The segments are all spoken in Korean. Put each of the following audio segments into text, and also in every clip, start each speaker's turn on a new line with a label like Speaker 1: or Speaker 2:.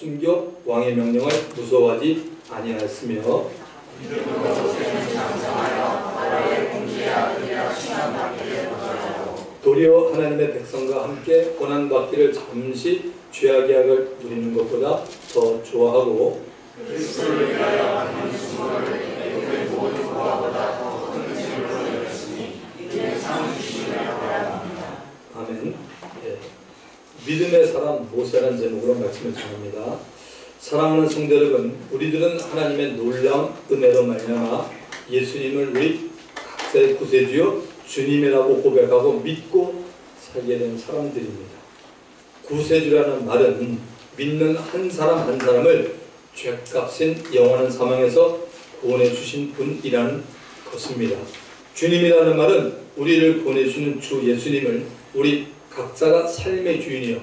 Speaker 1: 숨겨 왕의 명령을 무서워하지 아니하였으며 도리어 하나님의 백성과 함께 고난받기를 잠시 죄악의 약을 누리는 것보다 더 좋아하고 그리스도를 위하여 받는 수모를 애굽의 모든 고아보다 더 큰 짐으로 여겼으니 이는 상 주시기를 바랍니다. 아멘. 믿음의 사람 모세라는 제목으로 말씀을 전합니다. 사랑하는 성도 여러분, 우리들은 하나님의 놀라운 은혜로 말미암아 예수님을 우리 각자의 구세주요 주님이라고 고백하고 믿고 살게 된 사람들입니다. 구세주라는 말은 믿는 한 사람 한 사람을 죄값인 영원한 사망에서 구원해 주신 분이라는 것입니다. 주님이라는 말은 우리를 구원해 주는 주 예수님을 우리 각자가 삶의 주인이요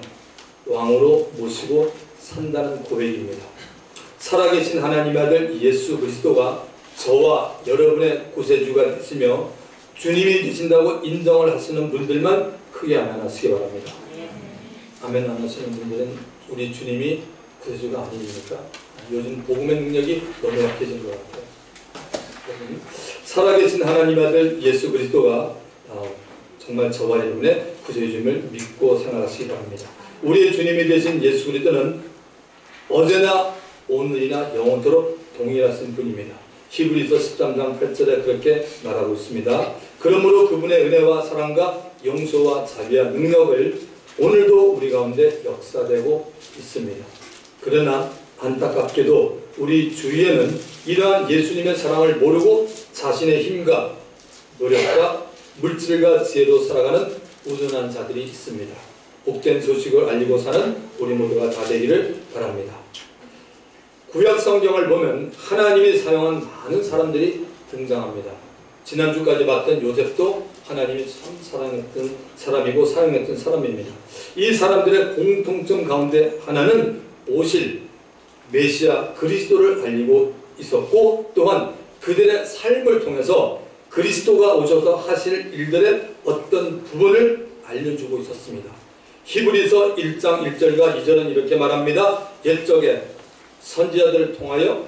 Speaker 1: 왕으로 모시고 산다는 고백입니다. 살아계신 하나님의 아들 예수 그리스도가 저와 여러분의 구세주가 되시며 주님이 되신다고 인정을 하시는 분들만 크게 아멘 하시기 바랍니다. 아멘 안 하시는 분들은 우리 주님이 구세주가 아닙니까? 요즘 복음의 능력이 너무 약해진 것 같아요. 살아계신 하나님의 아들 예수 그리스도가 정말 저와 여러분의 구세주임을 믿고 생활하시기 바랍니다. 우리의 주님이 되신 예수 그리스도는 어제나 오늘이나 영원토록 동일하신 분입니다. 히브리서 13장 8절에 그렇게 말하고 있습니다. 그러므로 그분의 은혜와 사랑과 용서와 자비와 능력을 오늘도 우리 가운데 역사되고 있습니다. 그러나 안타깝게도 우리 주위에는 이러한 예수님의 사랑을 모르고 자신의 힘과 노력과 물질과 지혜로 살아가는 우둔한 자들이 있습니다. 복된 소식을 알리고 사는 우리 모두가 다 되기를 바랍니다. 구약 성경을 보면 하나님이 사용한 많은 사람들이 등장합니다. 지난주까지 봤던 요셉도 하나님이 참 사랑했던 사람이고 사용했던 사람입니다. 이 사람들의 공통점 가운데 하나는 오실 메시아 그리스도를 알리고 있었고 또한 그들의 삶을 통해서 그리스도가 오셔서 하실 일들의 어떤 부분을 알려주고 있었습니다. 히브리서 1장 1절과 2절은 이렇게 말합니다. 옛적에 선지자들을 통하여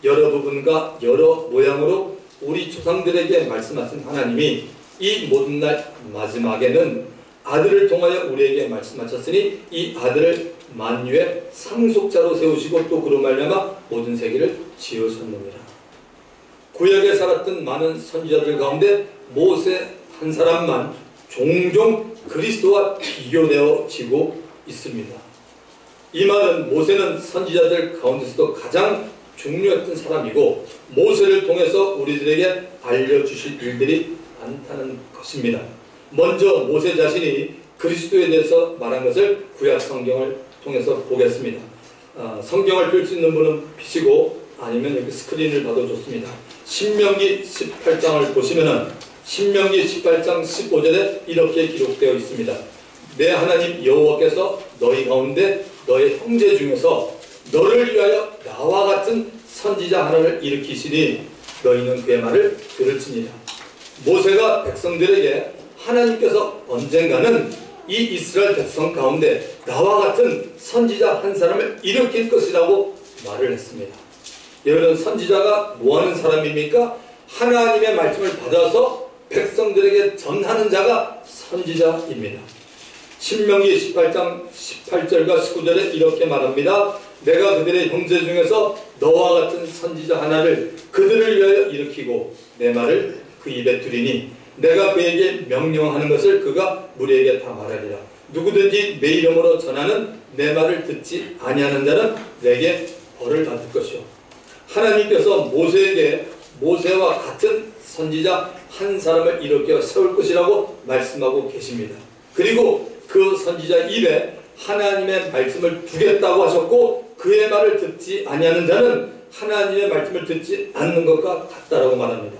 Speaker 1: 여러 부분과 여러 모양으로 우리 조상들에게 말씀하신 하나님이 이 모든 날 마지막에는 아들을 통하여 우리에게 말씀하셨으니 이 아들을 만유의 상속자로 세우시고 또 그로 말미암아 모든 세계를 지으셨느니라. 구약에 살았던 많은 선지자들 가운데 모세 한 사람만 종종 그리스도와 비교되어지고 있습니다. 이 말은 모세는 선지자들 가운데서도 가장 중요했던 사람이고 모세를 통해서 우리들에게 알려주실 일들이 많다는 것입니다. 먼저 모세 자신이 그리스도에 대해서 말한 것을 구약 성경을 통해서 보겠습니다. 성경을 펼 수 있는 분은 피시고 아니면 여기 스크린을 봐도 좋습니다. 신명기 18장을 보시면은 신명기 18장 15절에 이렇게 기록되어 있습니다. 내 하나님 여호와께서 너희 가운데 너의 형제 중에서 너를 위하여 나와 같은 선지자 하나를 일으키시니 너희는 그의 말을 들을지니라. 모세가 백성들에게 하나님께서 언젠가는 이 이스라엘 백성 가운데 나와 같은 선지자 한 사람을 일으킬 것이라고 말을 했습니다. 여러분, 선지자가 뭐하는 사람입니까? 하나님의 말씀을 받아서 백성들에게 전하는 자가 선지자입니다. 신명기 18장 18절과 19절에 이렇게 말합니다. 내가 그들의 형제 중에서 너와 같은 선지자 하나를 그들을 위하여 일으키고 내 말을 그 입에 두리니 내가 그에게 명령하는 것을 그가 무리에게 다 말하리라. 누구든지 내 이름으로 전하는 내 말을 듣지 아니하는 자는 내게 벌을 받을 것이요. 하나님께서 모세에게 모세와 같은 선지자 한 사람을 일으켜 세울 것이라고 말씀하고 계십니다. 그리고 그 선지자 입에 하나님의 말씀을 두겠다고 하셨고 그의 말을 듣지 아니하는 자는 하나님의 말씀을 듣지 않는 것과 같다라고 말합니다.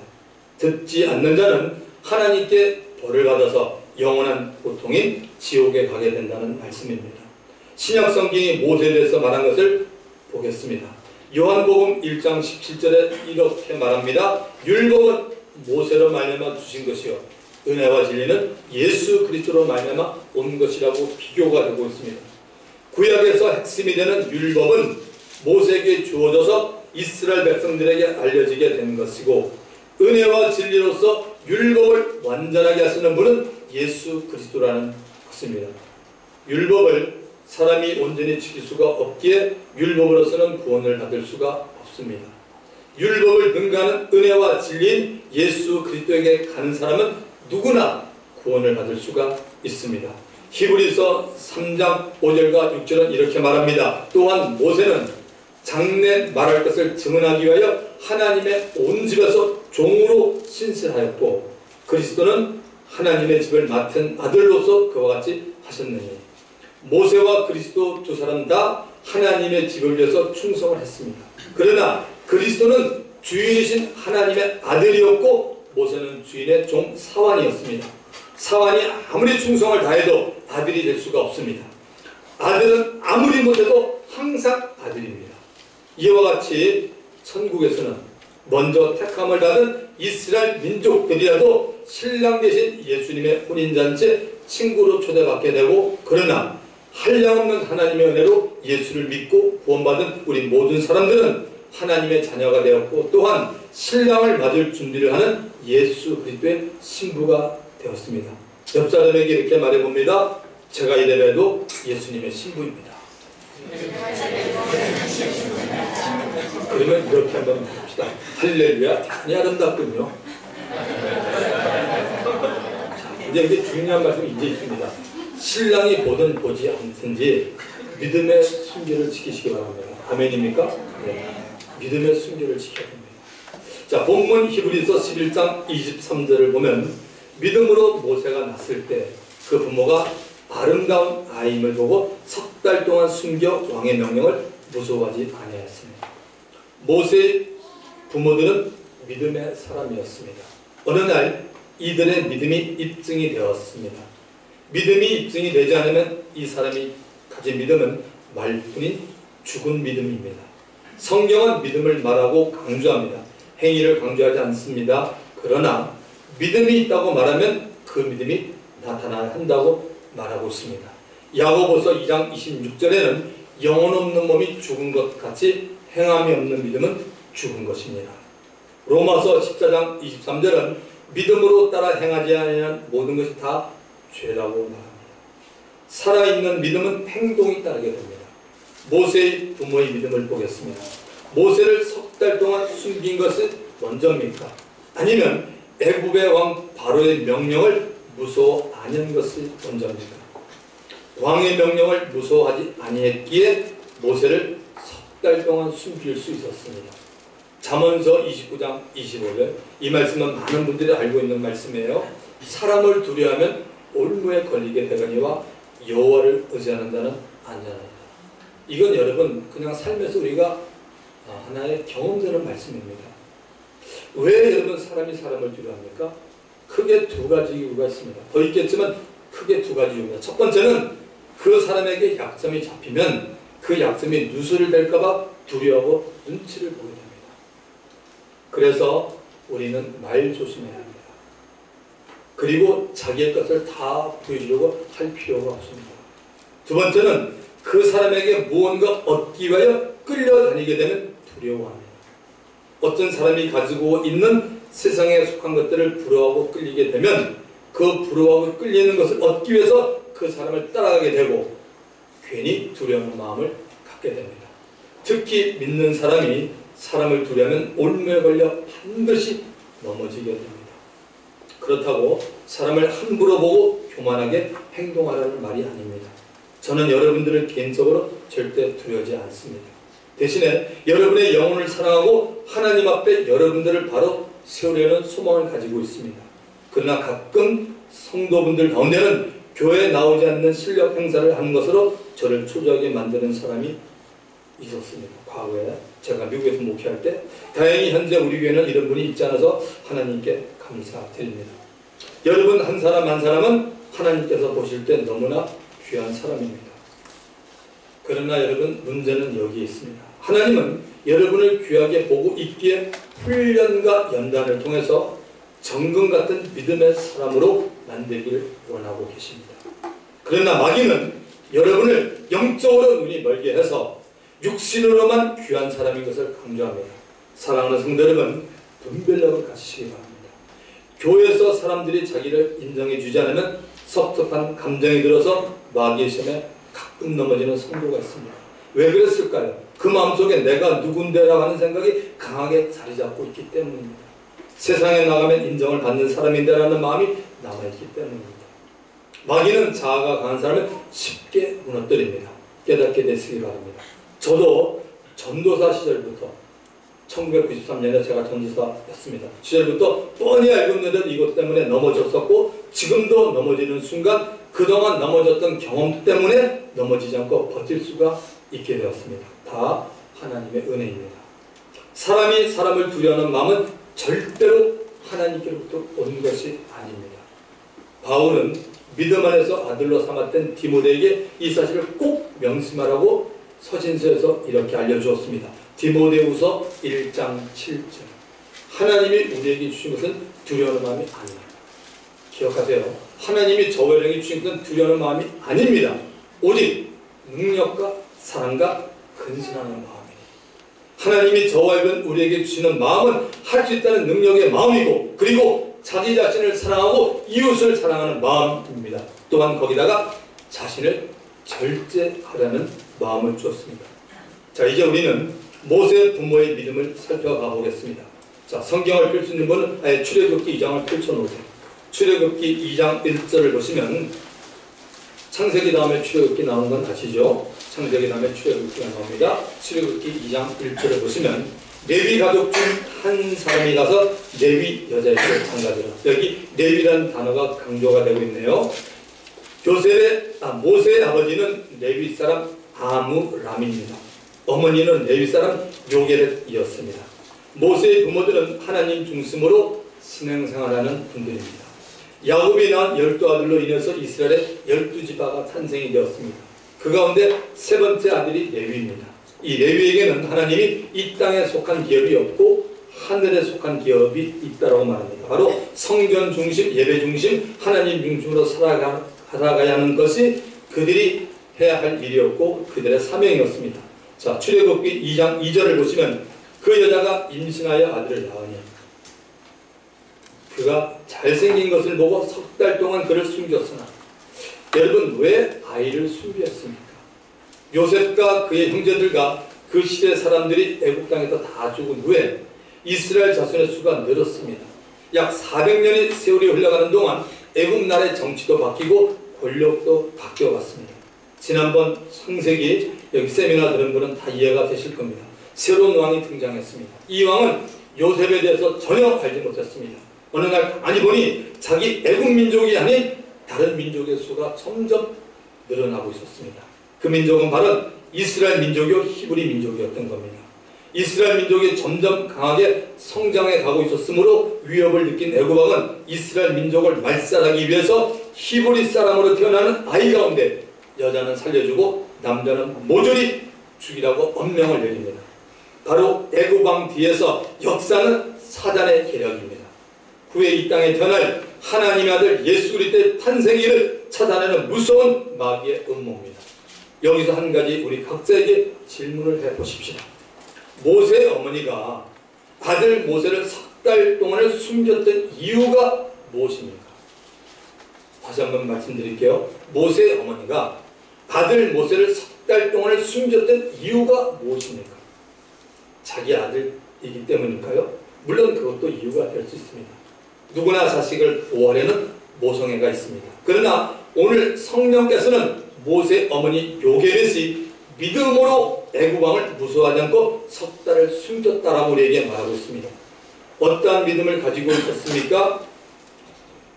Speaker 1: 듣지 않는 자는 하나님께 벌을 받아서 영원한 고통인 지옥에 가게 된다는 말씀입니다. 신약 성경이 모세에 대해서 말한 것을 보겠습니다. 요한복음 1장 17절에 이렇게 말합니다. 율법은 모세로 말미암아 주신 것이요 은혜와 진리는 예수 그리스도로 말미암아 온 것이라고 비교가 되고 있습니다. 구약에서 핵심이 되는 율법은 모세에게 주어져서 이스라엘 백성들에게 알려지게 된 것이고, 은혜와 진리로서 율법을 완전하게 하시는 분은 예수 그리스도라는 것입니다. 율법을 사람이 온전히 지킬 수가 없기에 율법으로서는 구원을 받을 수가 없습니다. 율법을 능가하는 은혜와 진리인 예수 그리스도에게 가는 사람은 누구나 구원을 받을 수가 있습니다. 히브리서 3장 5절과 6절은 이렇게 말합니다. 또한 모세는 장래 말할 것을 증언하기 위하여 하나님의 온 집에서 종으로 신실하였고, 그리스도는 하나님의 집을 맡은 아들로서 그와 같이 하셨느니, 모세와 그리스도 두 사람 다 하나님의 집을 위해서 충성을 했습니다. 그러나 그리스도는 주인이신 하나님의 아들이었고, 모세는 주인의 종 사환이었습니다. 사환이 아무리 충성을 다해도 아들이 될 수가 없습니다. 아들은 아무리 못해도 항상 아들입니다. 이와 같이 천국에서는 먼저 택함을 받은 이스라엘 민족들이라도 신랑 되신 예수님의 혼인잔치에 친구로 초대받게 되고, 그러나 한량없는 하나님의 은혜로 예수를 믿고 구원받은 우리 모든 사람들은 하나님의 자녀가 되었고, 또한 신랑을 맞을 준비를 하는 예수 그리스도의 신부가 되었습니다. 옆 사람에게 이렇게 말해봅니다. 제가 이래봬도 예수님의 신부입니다. 그러면 이렇게 한번 봅시다. 할렐루야, 대단히 아름답군요. 자, 이제 중요한 말씀이 이제 있습니다. 신랑이 보든 보지 않든지 믿음의 순결을 지키시기 바랍니다. 아멘입니까? 네. 믿음의 순결을 지켜야 됩니다. 자, 본문 히브리서 11장 23절을 보면, 믿음으로 모세가 났을 때 그 부모가 아름다운 아임을 보고 석 달 동안 숨겨 왕의 명령을 무서워하지 아니하였습니다. 모세의 부모들은 믿음의 사람이었습니다. 어느 날 이들의 믿음이 입증이 되었습니다. 믿음이 입증이 되지 않으면 이 사람이 가진 믿음은 말뿐인 죽은 믿음입니다. 성경은 믿음을 말하고 강조합니다. 행위를 강조하지 않습니다. 그러나 믿음이 있다고 말하면 그 믿음이 나타나야 한다고 말하고 있습니다. 야고보서 2장 26절에는 영혼 없는 몸이 죽은 것 같이 행함이 없는 믿음은 죽은 것입니다. 로마서 14장 23절은 믿음으로 따라 행하지 아니하는 모든 것이 다 죄라고 말합니다. 살아있는 믿음은 행동이 따르게 됩니다. 모세의 부모의 믿음을 보겠습니다. 모세를 석 달 동안 숨긴 것이 먼저입니까? 아니면 애굽의 왕 바로의 명령을 무서워 아니한 것이 먼저입니까? 왕의 명령을 무서워하지 아니했기에 모세를 석 달 동안 숨길 수 있었습니다. 잠언서 29장 25절, 이 말씀은 많은 분들이 알고 있는 말씀이에요. 사람을 두려워하면 올무에 걸리게 되거니와 여호와를 의지하는 자는 안전하리라. 이건 여러분 그냥 삶에서 우리가 하나의 경험되는 말씀입니다. 왜 여러분 사람이 사람을 두려워합니까? 크게 두 가지 이유가 있습니다. 더 있겠지만 크게 두 가지 이유입니다. 첫 번째는 그 사람에게 약점이 잡히면 그 약점이 누설될까봐 두려워하고 눈치를 보게 됩니다. 그래서 우리는 말 조심해야 합니다. 그리고 자기의 것을 다 보여주려고 할 필요가 없습니다. 두 번째는 그 사람에게 무언가 얻기 위하여 끌려다니게 되면 두려워합니다. 어떤 사람이 가지고 있는 세상에 속한 것들을 부러워하고 끌리게 되면 그 부러워하고 끌리는 것을 얻기 위해서 그 사람을 따라가게 되고 괜히 두려운 마음을 갖게 됩니다. 특히 믿는 사람이 사람을 두려면 올무에 걸려 반드시 넘어지게 됩니다. 그렇다고 사람을 함부로 보고 교만하게 행동하라는 말이 아닙니다. 저는 여러분들을 개인적으로 절대 두려워하지 않습니다. 대신에 여러분의 영혼을 사랑하고 하나님 앞에 여러분들을 바로 세우려는 소망을 가지고 있습니다. 그러나 가끔 성도분들 가운데는 교회에 나오지 않는 실력 행사를 하는 것으로 저를 초조하게 만드는 사람이 있었습니다. 과거에 제가 미국에서 목회할 때 다행히 현재 우리 교회는 이런 분이 있지 않아서 하나님께 감사드립니다. 여러분 한 사람 한 사람은 하나님께서 보실 때 너무나 귀한 사람입니다. 그러나 여러분 문제는 여기에 있습니다. 하나님은 여러분을 귀하게 보고 있기에 훈련과 연단을 통해서 정금 같은 믿음의 사람으로 만들기를 원하고 계십니다. 그러나 마귀는 여러분을 영적으로 눈이 멀게 해서 육신으로만 귀한 사람인 것을 강조합니다. 사랑하는 성도 여러분, 분별력을 가지시기 바랍니다. 교회에서 사람들이 자기를 인정해 주지 않으면 섭섭한 감정이 들어서 마귀의 시험에 가끔 넘어지는 성도가 있습니다. 왜 그랬을까요? 그 마음속에 내가 누군데라고 하는 생각이 강하게 자리 잡고 있기 때문입니다. 세상에 나가면 인정을 받는 사람인데라는 마음이 남아있기 때문입니다. 마귀는 자아가 강한 사람을 쉽게 무너뜨립니다. 깨닫게 되시기 바랍니다. 저도 전도사 시절부터 1993년에 제가 전도사였습니다. 시절부터 뻔히 알고 있는데도 이것 때문에 넘어졌었고 지금도 넘어지는 순간 그동안 넘어졌던 경험 때문에 넘어지지 않고 버틸 수가 있게 되었습니다. 다 하나님의 은혜입니다. 사람이 사람을 두려워하는 마음은 절대로 하나님께로부터 온 것이 아닙니다. 바울은 믿음 안에서 아들로 삼았던 디모데에게 이 사실을 꼭 명심하라고 서신서에서 이렇게 알려주었습니다. 디모데후서 1장 7절. 하나님이 우리에게 주신 것은 두려워하는 마음이 아닙니다. 기억하세요. 하나님이 저와 여러분에게 주신 것은 두려워하는 마음이 아닙니다. 오직 능력과 사랑과 근신하는 마음입니다. 하나님이 저와 여러분 우리에게 주시는 마음은 할 수 있다는 능력의 마음이고 그리고 자기 자신을 사랑하고 이웃을 사랑하는 마음입니다. 또한 거기다가 자신을 절제하려는 마음을 주었습니다. 자, 이제 우리는 모세 부모의 믿음을 살펴가 보겠습니다. 자, 성경을 펼 수 있는 분은 아예 출애굽기 2장을 펼쳐놓으세요. 출애굽기 2장 1절을 보시면 창세기 다음에 출애굽기 나오는 건 아시죠? 창세기 다음에 출애굽기가 나옵니다. 출애굽기 2장 1절을 보시면 레위 가족 중 한 사람이 가서 레위 여자에게 장가들어. 여기 레위라는 단어가 강조가 되고 있네요. 모세의 아버지는 레위 사람 아므람입니다. 어머니는 레위 사람 요게렛이었습니다. 모세의 부모들은 하나님 중심으로 신앙생활하는 분들입니다. 야곱이 낳은 12아들로 인해서 이스라엘의 12지파가 탄생이 되었습니다. 그 가운데 세 번째 아들이 레위입니다. 이 레위에게는 하나님이 이 땅에 속한 기업이 없고 하늘에 속한 기업이 있다고 말합니다. 바로 성전 중심, 예배 중심, 하나님 중심으로 살아가야 하는 것이 그들이 해야 할 일이었고 그들의 사명이었습니다. 자, 출애굽기 2장 2절을 보시면 그 여자가 임신하여 아들을 낳으니 그가 잘생긴 것을 보고 석 달 동안 그를 숨겼으나 여러분 왜 아이를 숨겼습니까? 요셉과 그의 형제들과 그 시대 사람들이 애국 땅에서 다 죽은 후에 이스라엘 자손의 수가 늘었습니다. 약 400년의 세월이 흘러가는 동안 애국 나라의 정치도 바뀌고 권력도 바뀌어갔습니다. 지난번 창세기 여기 세미나 들은 분은 다 이해가 되실 겁니다. 새로운 왕이 등장했습니다. 이 왕은 요셉에 대해서 전혀 알지 못했습니다. 어느 날 아니 보니 자기 애국 민족이 아닌 다른 민족의 수가 점점 늘어나고 있었습니다. 그 민족은 바로 이스라엘 민족이요 히브리 민족이었던 겁니다. 이스라엘 민족이 점점 강하게 성장해 가고 있었으므로 위협을 느낀 애굽 왕은 이스라엘 민족을 말살하기 위해서 히브리 사람으로 태어나는 아이 가운데 여자는 살려주고 남자는 모조리 죽이라고 엄명을 내립니다. 바로 애굽 왕 뒤에서 역사는 사단의 계략입니다. 후에 이 땅에 태어날 하나님의 아들 예수 그리스도의 탄생일을 찾아내는 무서운 마귀의 음모입니다. 여기서 한 가지 우리 각자에게 질문을 해보십시오. 모세의 어머니가 아들 모세를 석 달 동안을 숨겼던 이유가 무엇입니까? 다시 한번 말씀드릴게요. 모세의 어머니가 아들 모세를 석 달 동안을 숨겼던 이유가 무엇입니까? 자기 아들이기 때문일까요? 물론 그것도 이유가 될 수 있습니다. 누구나 자식을 보호하려는 모성애가 있습니다. 그러나 오늘 성령께서는 모세 어머니 요게벳이 믿음으로 애굽 왕을 무서워하지 않고 석 달을 숨겼다라고 우리에게 말하고 있습니다. 어떠한 믿음을 가지고 있었습니까?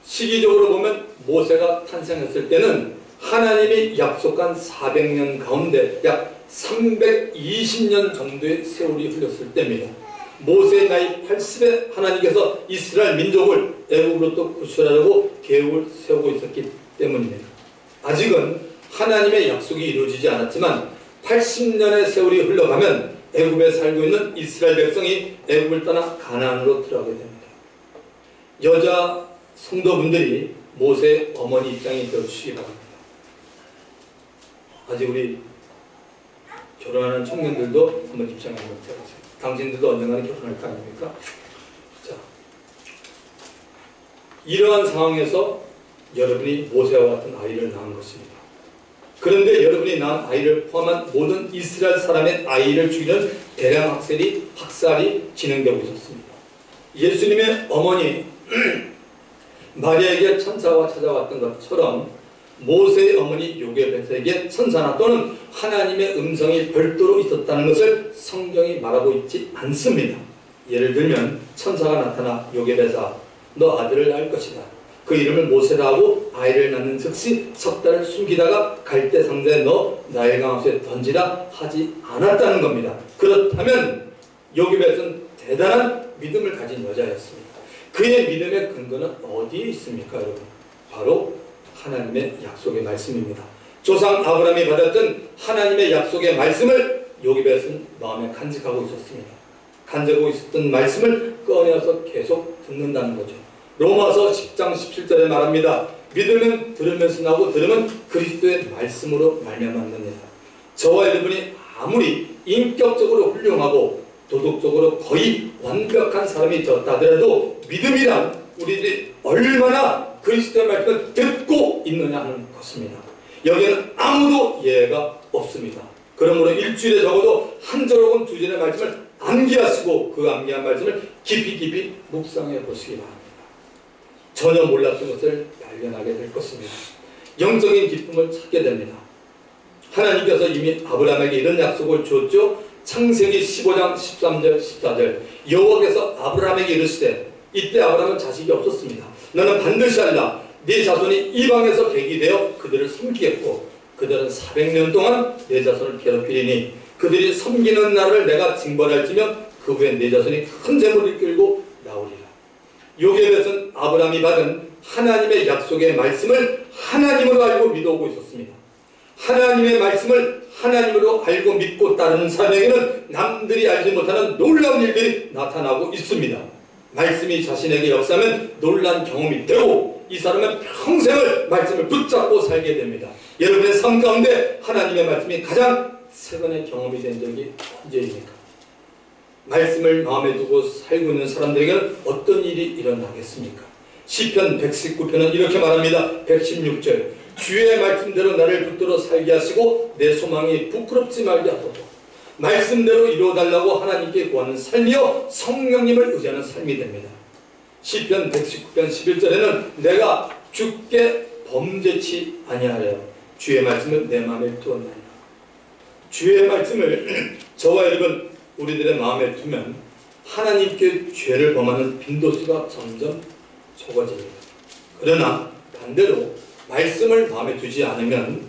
Speaker 1: 시기적으로 보면 모세가 탄생했을 때는 하나님이 약속한 400년 가운데 약 320년 정도의 세월이 흘렀을 때입니다. 모세의 나이 80에 하나님께서 이스라엘 민족을 애굽으로부터 구출하려고 계획을 세우고 있었기 때문입니다. 아직은 하나님의 약속이 이루어지지 않았지만 80년의 세월이 흘러가면 애굽에 살고 있는 이스라엘 백성이 애굽을 떠나 가나안으로 들어가게 됩니다. 여자 성도분들이 모세의 어머니 입장이 되어주시기 바랍니다. 아직 우리 결혼하는 청년들도 한번 입장해 보세요. 당신들도 언젠가는 결혼할 거 아닙니까? 자, 이러한 상황에서 여러분이 모세와 같은 아이를 낳은 것입니다. 그런데 여러분이 낳은 아이를 포함한 모든 이스라엘 사람의 아이를 죽이는 대량 학살이 진행되고 있었습니다. 예수님의 어머니 마리아에게 천사가 찾아왔던 것처럼 모세의 어머니 요게벳에게 천사나 또는 하나님의 음성이 별도로 있었다는 것을 성경이 말하고 있지 않습니다. 예를 들면 천사가 나타나 요게벳아 너 아들을 낳을 것이다. 그 이름을 모세라 하고 아이를 낳는 즉시 석 달을 숨기다가 갈대 상자에 넣어 나일 강수에 던지라 하지 않았다는 겁니다. 그렇다면 요게벳은 대단한 믿음을 가진 여자였습니다. 그의 믿음의 근거는 어디에 있습니까, 여러분? 바로 하나님의 약속의 말씀입니다. 조상 아브라함이 받았던 하나님의 약속의 말씀을 요게벳은 마음에 간직하고 있었습니다. 간직하고 있었던 말씀을 꺼내서 계속 듣는다는 거죠. 로마서 10장 17절에 말합니다. 믿으면 들으면서 나오고 들으면 그리스도의 말씀으로 말미암았느니라. 저와 여러분이 아무리 인격적으로 훌륭하고 도덕적으로 거의 완벽한 사람이 되었다 하더라도 믿음이란 우리들이 얼마나 그리스도의 말씀을 듣고 있느냐 하는 것입니다. 여기에는 아무도 예외가 없습니다. 그러므로 일주일에 적어도 한 절 혹은 두 절의 말씀을 암기하시고 그 암기한 말씀을 깊이 묵상해 보시기 바랍니다. 전혀 몰랐던 것을 발견하게 될 것입니다. 영적인 기쁨을 찾게 됩니다. 하나님께서 이미 아브라함에게 이런 약속을 주었죠. 창세기 15장 13절 14절 여호와께서 아브라함에게 이르시되 이때 아브라함은 자식이 없었습니다. 너는 반드시 알라. 네 자손이 이방에서 객이 되어 그들을 섬기겠고 그들은 400년 동안 내 자손을 괴롭히리니 그들이 섬기는 날을 내가 징벌할지며 그 후에 내 자손이 큰 재물을 끌고 나오리라. 요게벳은 아브라함이 받은 하나님의 약속의 말씀을 하나님으로 알고 믿어오고 있었습니다. 하나님의 말씀을 하나님으로 알고 믿고 따르는 사람에게는 남들이 알지 못하는 놀라운 일들이 나타나고 있습니다. 말씀이 자신에게 역사하면 놀란 경험이 되고 이 사람은 평생을 말씀을 붙잡고 살게 됩니다. 여러분의 삶 가운데 하나님의 말씀이 가장 최근의 경험이 된 적이 언제입니까? 말씀을 마음에 두고 살고 있는 사람들에게는 어떤 일이 일어나겠습니까? 시편 119편은 이렇게 말합니다. 116절 주의 말씀대로 나를 붙들어 살게 하시고 내 소망이 부끄럽지 말게 하소서. 말씀대로 이루어달라고 하나님께 구하는 삶이요 성령님을 의지하는 삶이 됩니다. 시편 119편 11절에는 내가 주께 범죄치 아니하려 주의 말씀을 내 마음에 두었나이다. 주의 말씀을 저와 여러분 우리들의 마음에 두면 하나님께 죄를 범하는 빈도수가 점점 적어집니다. 그러나 반대로 말씀을 마음에 두지 않으면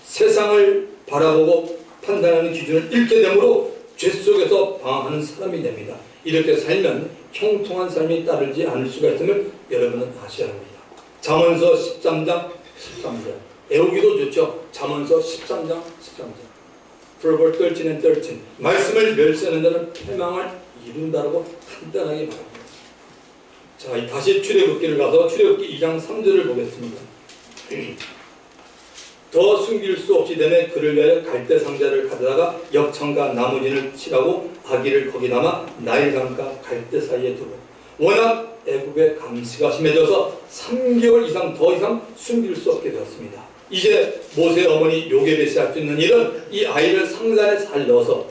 Speaker 1: 세상을 바라보고 판단하는 기준을 잃게 되므로 죄 속에서 방황하는 사람이 됩니다. 이렇게 살면 형통한 삶이 따르지 않을 수가 있음을 여러분은 아셔야 합니다. 잠언서 13장 13절 애우기도 좋죠. 잠언서 13장 13절 Proverbs 13 and 13 말씀을 멸시하는 자는 패망을 이룬다라고 간단하게 말합니다. 자, 다시 출애굽기를 가서 출애굽기 2장 3절을 보겠습니다. 더 숨길 수 없이 되매 그를 위하여 갈대 상자를 가져다가 역청과 나무진을 칠하고 아기를 거기 담아 나일강과 갈대 사이에 두고 워낙 애굽의 감시가 심해져서 3개월 이상 더 이상 숨길 수 없게 되었습니다. 이제 모세의 어머니 요게벳이 할 수 있는 일은 이 아이를 상자 안에 잘 넣어서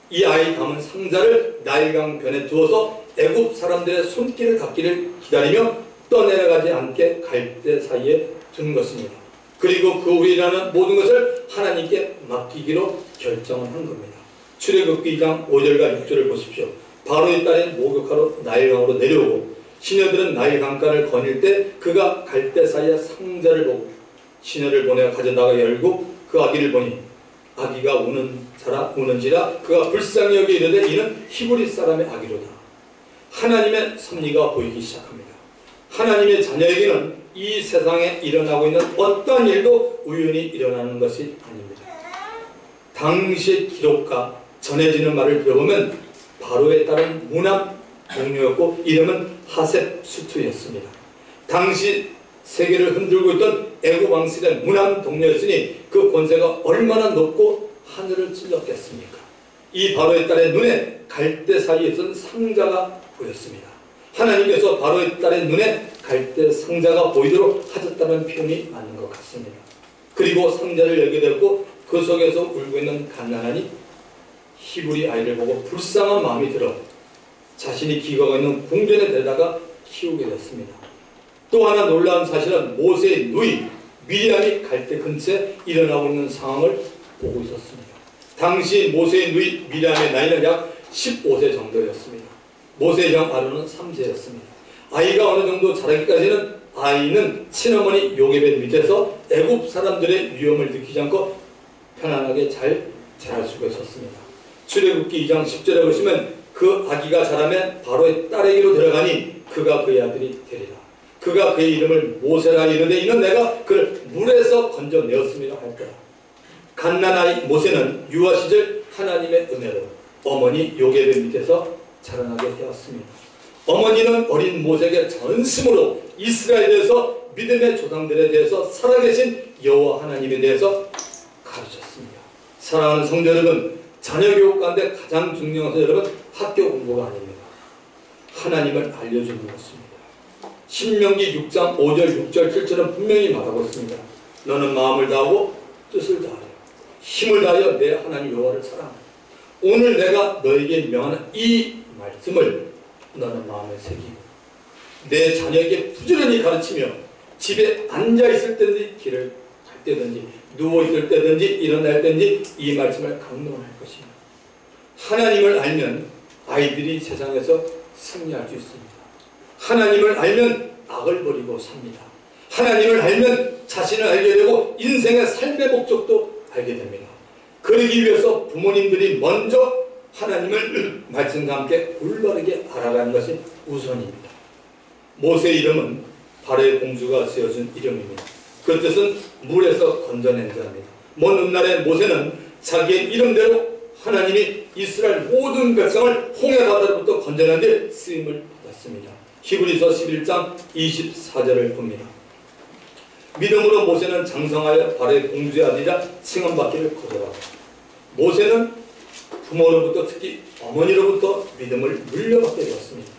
Speaker 1: 이 아이 담은 상자를 나일강 변에 두어서 애굽 사람들의 손길을 닿기를 기다리며 떠내려가지 않게 갈대 사이에 두는 것입니다. 그리고 그 후에 일어나는 모든 것을 하나님께 맡기기로 결정을 한 겁니다. 출애굽기 2장 5절과 6절을 보십시오. 바로의 딸인 목욕하러 나일강으로 내려오고 시녀들은 나일강가를 거닐 때 그가 갈대 사이에 상자를 보고 시녀를 보내 가져다가 열고 그 아기를 보니 아기가 우는지라 그가 불쌍히 여기 이르되 이는 히브리 사람의 아기로다. 하나님의 섭리가 보이기 시작합니다. 하나님의 자녀에게는 이 세상에 일어나고 있는 어떠한 일도 우연히 일어나는 것이 아닙니다. 당시의 기록과 전해지는 말을 들어보면 바로의 딸은 무남 동료였고 이름은 하셉수투였습니다. 당시 세계를 흔들고 있던 애굽 왕실의 무난 동료였으니 그 권세가 얼마나 높고 하늘을 찔렀겠습니까? 이 바로의 딸의 눈에 갈대 사이에 있던 상자가 보였습니다. 하나님께서 바로의 딸의 눈에 갈대 상자가 보이도록 하셨다는 표현이 맞는 것 같습니다. 그리고 상자를 열게 되었고 그 속에서 울고 있는 갓난아니 히브리 아이를 보고 불쌍한 마음이 들어 자신이 기거가 있는 궁전에 데려다가 키우게 됐습니다. 또 하나 놀라운 사실은 모세의 누이 미리암이 갈대 근처에 일어나고 있는 상황을 보고 있었습니다. 당시 모세의 누이 미리암의 나이는 약 15세 정도였습니다. 모세의 형 아론은 3세였습니다. 아이가 어느 정도 자라기까지는 아이는 친어머니 요게벳 밑에서 애굽 사람들의 위험을 느끼지 않고 편안하게 잘 자랄 수가 있었습니다. 출애굽기 2장 10절에 보시면 그 아기가 자라면 바로의 딸에게로 들어가니 그가 그의 아들이 되리라. 그가 그의 이름을 모세라 이르되 이는 내가 그를 물에서 건져내었음이라 할 거라. 갓난아이 모세는 유아 시절 하나님의 은혜로 어머니 요게벳 밑에서 자라나게 되었습니다. 어머니는 어린 모세에게 전심으로 이스라엘에서 믿음의 조상들에 대해서 살아계신 여호와 하나님에 대해서 가르쳤습니다. 사랑하는 성도 여러분, 자녀 교육 가운데 가장 중요한 것은 여러분 학교 공부가 아닙니다. 하나님을 알려주는 것입니다. 신명기 6장 5절 6절 7절은 분명히 말하고 있습니다. 너는 마음을 다하고 뜻을 다하여 힘을 다하여 내 하나님 여호와를 사랑하라. 오늘 내가 너에게 명하는 이 말씀을 너는 마음에 새기고 내 자녀에게 부지런히 가르치며 집에 앉아있을 때든지 길을 갈 때든지 누워있을 때든지 일어날 때든지 이 말씀을 강론할 것입니다. 하나님을 알면 아이들이 세상에서 승리할 수 있습니다. 하나님을 알면 악을 버리고 삽니다. 하나님을 알면 자신을 알게 되고 인생의 삶의 목적도 알게 됩니다. 그러기 위해서 부모님들이 먼저 하나님을 말씀과 함께 올바르게 알아가는 것이 우선입니다. 모세의 이름은 바로의 공주가 지어준 이름입니다. 그 뜻은 물에서 건져낸 자입니다. 먼 훗날에 모세는 자기의 이름대로 하나님이 이스라엘 모든 백성을 홍해바다로부터 건져낸 데 쓰임을 받았습니다. 히브리서 11장 24절을 봅니다. 믿음으로 모세는 장성하여 바로의 공주의 아들이라 칭함받기를 거절하고 모세는 부모로부터 특히 어머니로부터 믿음을 물려받게 되었습니다.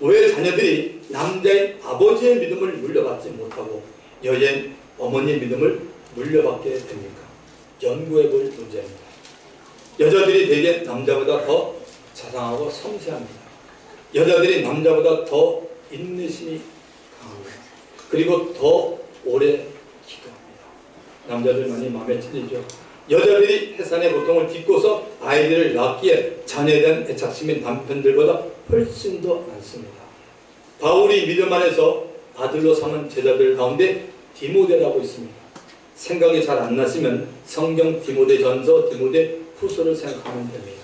Speaker 1: 왜 자녀들이 남자인 아버지의 믿음을 물려받지 못하고 여자인 어머니의 믿음을 물려받게 됩니까? 연구해 볼 문제입니다. 여자들이 대개 남자보다 더 자상하고 섬세합니다. 여자들이 남자보다 더 인내심이 강합니다. 그리고 더 오래 기도합니다. 남자들 많이 마음에 찔리죠. 여자들이 해산의 고통을 딛고서 아이들을 낳기에 자녀에 대한 애착심이 남편들보다 훨씬 더 많습니다. 바울이 믿음 안에서 아들로 삼은 제자들 가운데 디모데라고 있습니다. 생각이 잘 안 나시면 성경 디모데 전서, 디모데 후서를 생각하면 됩니다.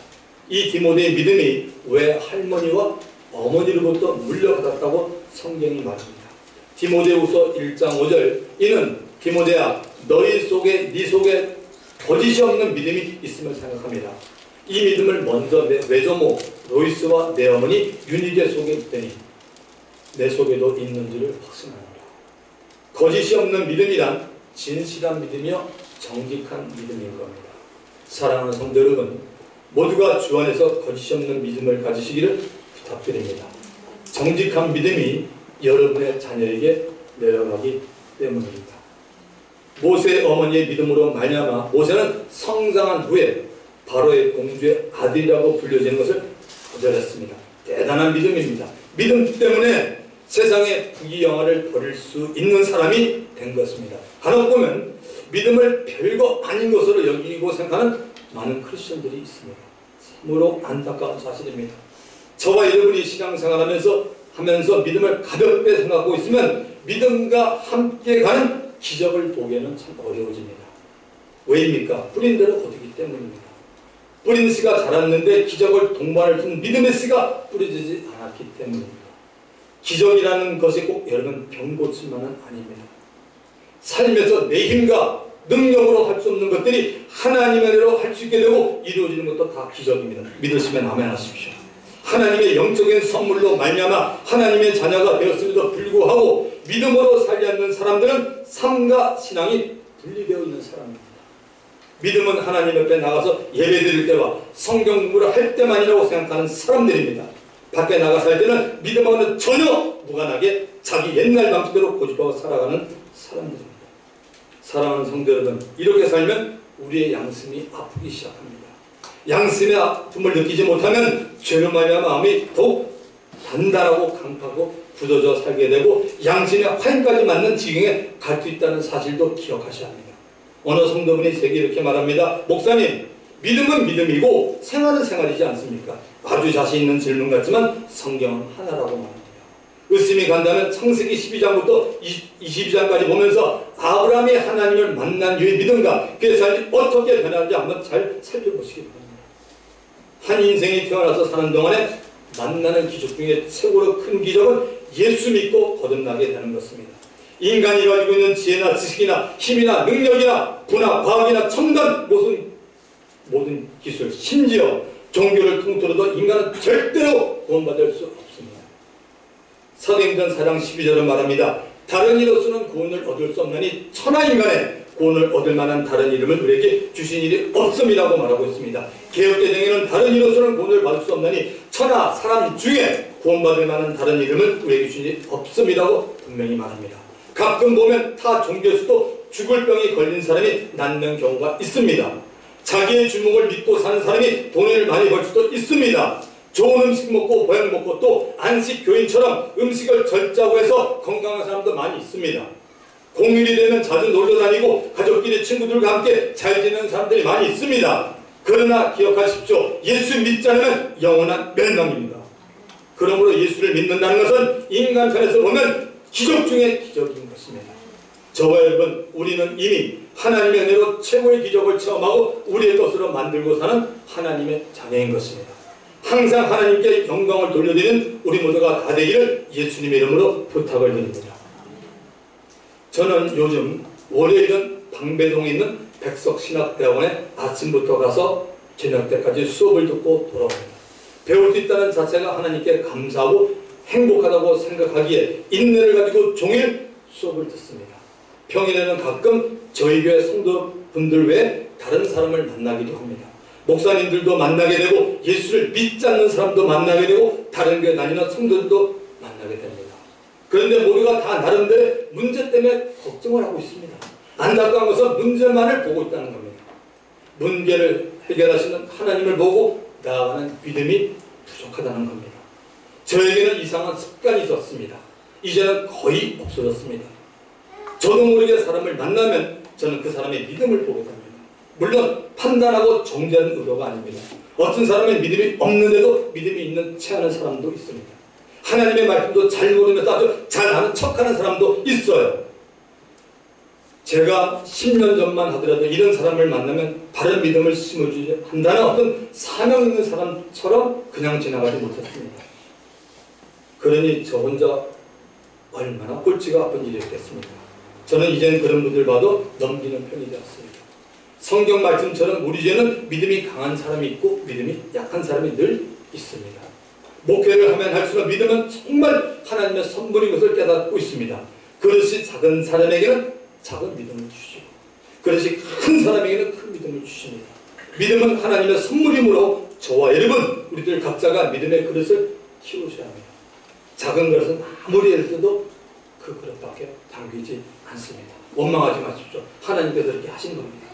Speaker 1: 이 디모데의 믿음이 왜 할머니와 어머니로부터 물려받았다고 성경이 말합니다. 디모데후서 1장 5절 이는 디모데야 너희 속에 네 속에 거짓이 없는 믿음이 있음을 생각합니다. 이 믿음을 먼저 내 외조모 로이스와 내 어머니 유니게 속에 있더니 내 속에도 있는 줄을 확신합니다. 거짓이 없는 믿음이란 진실한 믿음이요 정직한 믿음인 겁니다. 사랑하는 성도 여러분, 모두가 주 안에서 거짓이 없는 믿음을 가지시기를 부탁드립니다. 정직한 믿음이 여러분의 자녀에게 내려가기 때문입니다. 모세의 어머니의 믿음으로 말미암아 모세는 성장한 후에 바로의 공주의 아들이라고 불려지는 것을 거절했습니다. 대단한 믿음입니다. 믿음 때문에 세상의 부귀영화를 버릴 수 있는 사람이 된 것입니다. 간혹 보면 믿음을 별거 아닌 것으로 여기고 생각하는 많은 크리스천들이 있습니다. 참으로 안타까운 사실입니다. 저와 여러분이 신앙생활하면서 믿음을 가볍게 생각하고 있으면 믿음과 함께 가는 기적을 보기에는 참 어려워집니다. 왜입니까? 뿌린 대로 거두기 때문입니다. 뿌린 씨가 자랐는데 기적을 동반할 수 있는 믿음의 씨가 뿌려지지 않았기 때문입니다. 기적이라는 것이 꼭 여러분 병 고침만은 아닙니다. 살면서 내 힘과 능력으로 할 수 없는 것들이 하나님의 은혜로 할 수 있게 되고 이루어지는 것도 다 기적입니다. 믿으시면 아멘 하십시오. 하나님의 영적인 선물로 말미암아 하나님의 자녀가 되었음에도 불구하고 믿음으로 살지 않는 사람들은 삶과 신앙이 분리되어 있는 사람입니다. 믿음은 하나님 옆에 나가서 예배드릴 때와 성경 공부를 할 때만이라고 생각하는 사람들입니다. 밖에 나가 살 때는 믿음하고는 전혀 무관하게 자기 옛날 방식대로 고집하고 살아가는 사람들입니다. 사랑하는 성도 여러분, 이렇게 살면 우리의 양심이 아프기 시작합니다. 양심의 아픔을 느끼지 못하면 죄로 말미암아 마음이 더욱 단단하고 강하고 굳어져 살게 되고 양심의 화인까지 맞는 지경에 갈 수 있다는 사실도 기억하셔야 합니다. 어느 성도분이 제게 이렇게 말합니다. 목사님, 믿음은 믿음이고 생활은 생활이지 않습니까? 아주 자신 있는 질문 같지만 성경은 하나라고 말합니다. 의심이 간다면 창세기 12장부터 22장까지 보면서 아브라함이 하나님을 만난 이후의 믿음과 그의 삶이 어떻게 변하는지 한번 잘 살펴보시기 바랍니다. 한 인생이 태어나서 사는 동안에 만나는 기적 중에 최고로 큰 기적은 예수 믿고 거듭나게 되는 것입니다. 인간이 가지고 있는 지혜나 지식이나 힘이나 능력이나 문화, 과학이나 첨단 모든 기술, 심지어 종교를 통틀어도 인간은 절대로 구원받을 수 없습니다. 사도행전 4장 12절은 말합니다. 다른 이로서는 구원을 얻을 수 없나니 천하인간에 구원을 얻을 만한 다른 이름을 우리에게 주신 일이 없음이라고 말하고 있습니다. 개혁개정에는 다른 이로서는 구원을 받을 수 없나니 천하 사람 중에 구원받을 만한 다른 이름을 우리에게 주신 일이 없음이라고 분명히 말합니다. 가끔 보면 타 종교에서도 죽을 병이 걸린 사람이 낫는 경우가 있습니다. 자기의 주목을 믿고 사는 사람이 돈을 많이 벌 수도 있습니다. 좋은 음식 먹고 보양 먹고 또 안식 교인처럼 음식을 절자고 해서 건강한 사람도 많이 있습니다. 공휴일이 되면 자주 놀러 다니고 가족끼리 친구들과 함께 잘 지내는 사람들이 많이 있습니다. 그러나 기억하십시오. 예수 믿지 않으면 영원한 멸망입니다. 그러므로 예수를 믿는다는 것은 인간편에서 보면 기적 중에 기적인 것입니다. 저와 여러분, 우리는 이미 하나님의 은혜로 최고의 기적을 체험하고 우리의 것으로 만들고 사는 하나님의 자녀인 것입니다. 항상 하나님께 영광을 돌려드리는 우리 모두가 다 되기를 예수님의 이름으로 부탁을 드립니다. 저는 요즘 월요일은 방배동에 있는 백석신학대학원에 아침부터 가서 저녁 때까지 수업을 듣고 돌아옵니다. 배울 수 있다는 자체가 하나님께 감사하고 행복하다고 생각하기에 인내를 가지고 종일 수업을 듣습니다. 평일에는 가끔 저희 교회 성도분들 외에 다른 사람을 만나기도 합니다. 목사님들도 만나게 되고 예수를 믿지 않는 사람도 만나게 되고 다른 교회 다니는 성도들도 만나게 됩니다. 그런데 모두가 다 나름대로 문제 때문에 걱정을 하고 있습니다. 안타까운 것은 문제만을 보고 있다는 겁니다. 문제를 해결하시는 하나님을 보고 나아가는 믿음이 부족하다는 겁니다. 저에게는 이상한 습관이 있었습니다. 이제는 거의 없어졌습니다. 저도 모르게 사람을 만나면 저는 그 사람의 믿음을 보게 됩니다. 물론 판단하고 정죄하는 의도가 아닙니다. 어떤 사람은 믿음이 없는데도 믿음이 있는 체하는 사람도 있습니다. 하나님의 말씀도 잘 모르면서 아주 잘하는 척하는 사람도 있어요. 제가 10년 전만 하더라도 이런 사람을 만나면 바른 믿음을 심어주지 한다는 어떤 사명 있는 사람처럼 그냥 지나가지 못했습니다. 그러니 저 혼자 얼마나 골치가 아픈 일이었겠습니까? 저는 이제는 그런 분들 봐도 넘기는 편이 되었습니다. 성경 말씀처럼 우리 죄는 믿음이 강한 사람이 있고 믿음이 약한 사람이 늘 있습니다. 목회를 하면 할수록 믿음은 정말 하나님의 선물인 것을 깨닫고 있습니다. 그릇이 작은 사람에게는 작은 믿음을 주시고 그릇이 큰 사람에게는 큰 믿음을 주십니다. 믿음은 하나님의 선물이므로 저와 여러분 우리들 각자가 믿음의 그릇을 키우셔야 합니다. 작은 그릇은 아무리 애를 써도 그 그릇밖에 담기지 않습니다. 원망하지 마십시오. 하나님께서 이렇게 하신 겁니다.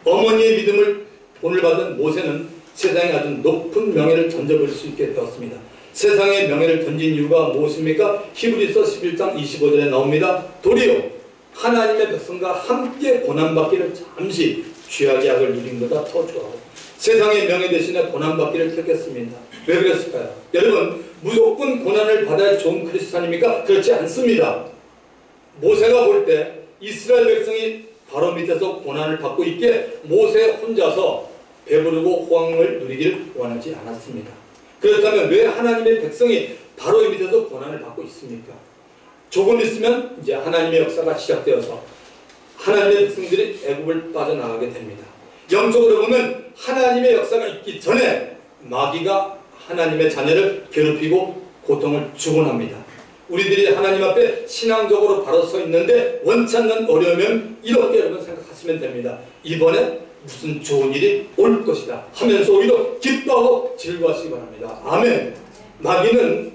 Speaker 1: 어머니의 믿음을 본을 받은 모세는 세상에 아주 높은 명예를 던져버릴 수 있게 되었습니다. 세상에 명예를 던진 이유가 무엇입니까? 히브리서 11장 25절에 나옵니다. 도리어 하나님의 백성과 함께 고난받기를 잠시 죄악의 약을 누린 것보다 더 좋아하고 세상의 명예 대신에 고난받기를 택했습니다. 왜 그랬을까요? 여러분, 무조건 고난을 받아야 좋은 크리스찬입니까? 그렇지 않습니다. 모세가 볼 때 이스라엘 백성이 바로 밑에서 고난을 받고 있기에 모세 혼자서 배부르고 호황을 누리기를 원하지 않았습니다. 그렇다면 왜 하나님의 백성이 바로 밑에서 고난을 받고 있습니까? 조금 있으면 이제 하나님의 역사가 시작되어서 하나님의 백성들이 애굽을 빠져나가게 됩니다. 영적으로 보면 하나님의 역사가 있기 전에 마귀가 하나님의 자녀를 괴롭히고 고통을 주곤 합니다. 우리들이 하나님 앞에 신앙적으로 바로 서 있는데 원치 않는 어려우면 이렇게 여러분 생각하시면 됩니다. 이번에 무슨 좋은 일이 올 것이다 하면서 오히려 기뻐하고 즐거워하시기 바랍니다. 아멘. 마귀는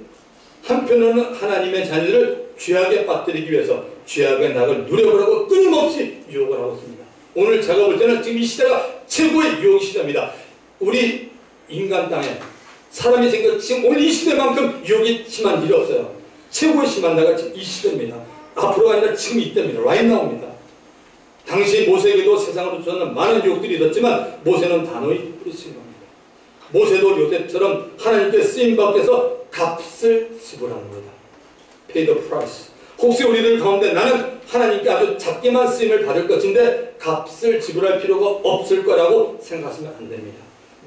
Speaker 1: 한편으로는 하나님의 자녀들을 죄악에 빠뜨리기 위해서 죄악의 낙을 누려보라고 끊임없이 유혹을 하고 있습니다. 오늘 제가 볼 때는 지금 이 시대가 최고의 유혹 시대입니다. 우리 인간 땅에 사람이 생겨 지금 오늘 이 시대만큼 유혹이 심한 일이 없어요. 최고의 심한 때가 지금 이 시대입니다. 앞으로가 아니라 지금 이때입니다. right now입니다. 당시 모세에게도 세상으로 주는 많은 유혹들이 있었지만 모세는 단호히 뿌리친 겁니다. 모세도 요셉처럼 하나님께 쓰임받기 위해서 값을 지불하는 겁니다. pay the price. 혹시 우리들 가운데 나는 하나님께 아주 작게만 쓰임을 받을 것인데 값을 지불할 필요가 없을 거라고 생각하시면 안 됩니다.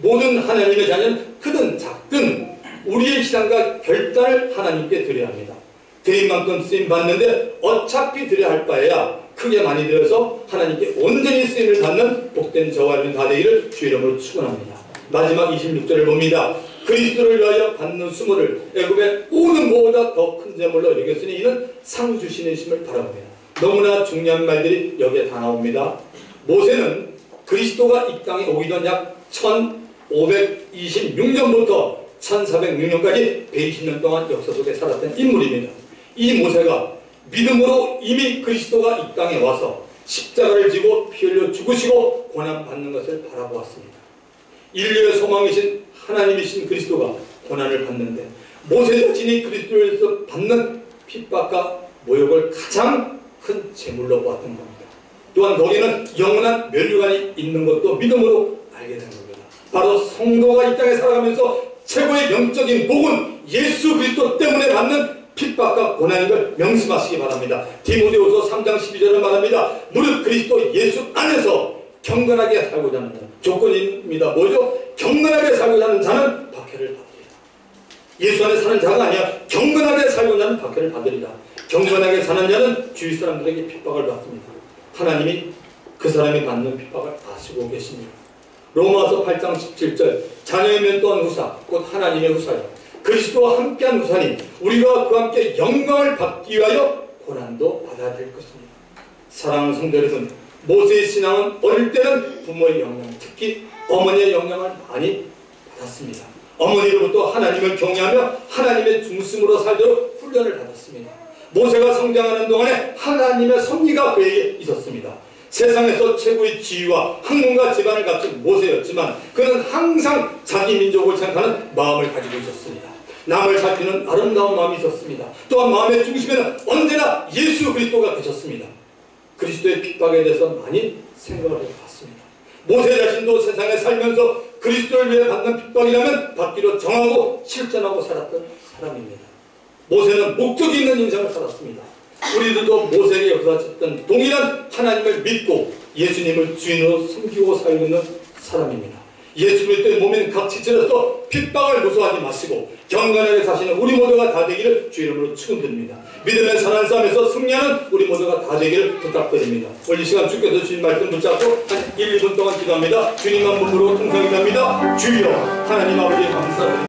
Speaker 1: 모든 하나님의 자녀는 크든 작든 우리의 시간과 결단을 하나님께 드려야 합니다. 드린 만큼 쓰임 받는데 어차피 드려야 할 바에야 크게 많이 들여서 하나님께 온전히 쓰임을 받는 복된 저와 여러분 다 되기를 주 이름으로 축원합니다. 마지막 26절을 봅니다. 그리스도를 위하여 받는 수모를 애굽의 모든 것보다 더 큰 재물로 여겼으니 이는 상 주시는 심을 바라봅니다. 너무나 중요한 말들이 여기에 다 나옵니다. 모세는 그리스도가 이 땅에 오기 전 약 1526년부터 1406년까지 120년 동안 역사 속에 살았던 인물입니다. 이 모세가 믿음으로 이미 그리스도가 이 땅에 와서 십자가를 지고 피 흘려 죽으시고 고난받는 것을 바라보았습니다. 인류의 소망이신 하나님이신 그리스도가 고난을 받는데 모세 자신이 그리스도를 위해서 받는 핍박과 모욕을 가장 큰 제물로 보았던 겁니다. 또한 거기에는 영원한 면류관이 있는 것도 믿음으로 알게 된 겁니다. 바로 성도가 이 땅에 살아가면서 최고의 영적인 복은 예수 그리스도 때문에 받는 핍박과 고난인 걸 명심하시기 바랍니다. 디모데후서 3장 12절을 말합니다. 무릇 그리스도 예수 안에서 경건하게 살고자 하는 자는 조건입니다. 뭐죠? 경건하게 살고자 하는 자는 박해를 받으리라. 예수 안에 사는 자가 아니야. 경건하게 살고자 하는 박해를 받으리라. 경건하게 사는 자는 주위 사람들에게 핍박을 받습니다. 하나님이 그 사람이 받는 핍박을 아시고 계십니다. 로마서 8장 17절 자녀이면 또한 후사 곧 하나님의 후사요 그리스도와 함께한 후사니 우리가 그와 함께 영광을 받기 위하여 고난도 받아야 될 것입니다. 사랑하는 성도 여러분, 모세의 신앙은 어릴 때는 부모의 영향, 특히 어머니의 영향을 많이 받았습니다. 어머니로부터 하나님을 경외하며 하나님의 중심으로 살도록 훈련을 받았습니다. 모세가 성장하는 동안에 하나님의 섭리가 그에게 있었습니다. 세상에서 최고의 지위와 학문과 집안을 갖춘 모세였지만 그는 항상 자기 민족을 생각하는 마음을 가지고 있었습니다. 남을 살피는 아름다운 마음이 있었습니다. 또한 마음의 중심에는 언제나 예수 그리스도가 계셨습니다. 그리스도의 핍박에 대해서 많이 생각을 해봤습니다. 모세 자신도 세상에 살면서 그리스도를 위해 받는 핍박이라면 받기로 정하고 실천하고 살았던 사람입니다. 모세는 목적이 있는 인생을 살았습니다. 우리들도 모세에게 역사했던 동일한 하나님을 믿고 예수님을 주인으로 섬기고 살고 있는 사람입니다. 예수 그리스도의 몸인 각 지체로서 핍박을 무서워하지 마시고 경건하게 사시는 우리 모두가 다 되기를 주 이름으로 축원드립니다. 믿음의 선한 싸움에서 승리하는 우리 모두가 다 되기를 부탁드립니다. 오늘 이 시간 주께서 주신 말씀 붙잡고 한 1, 2분 동안 기도합니다. 주님만 몸으로 통성이 됩니다. 주여 하나님 아버지 감사합니다.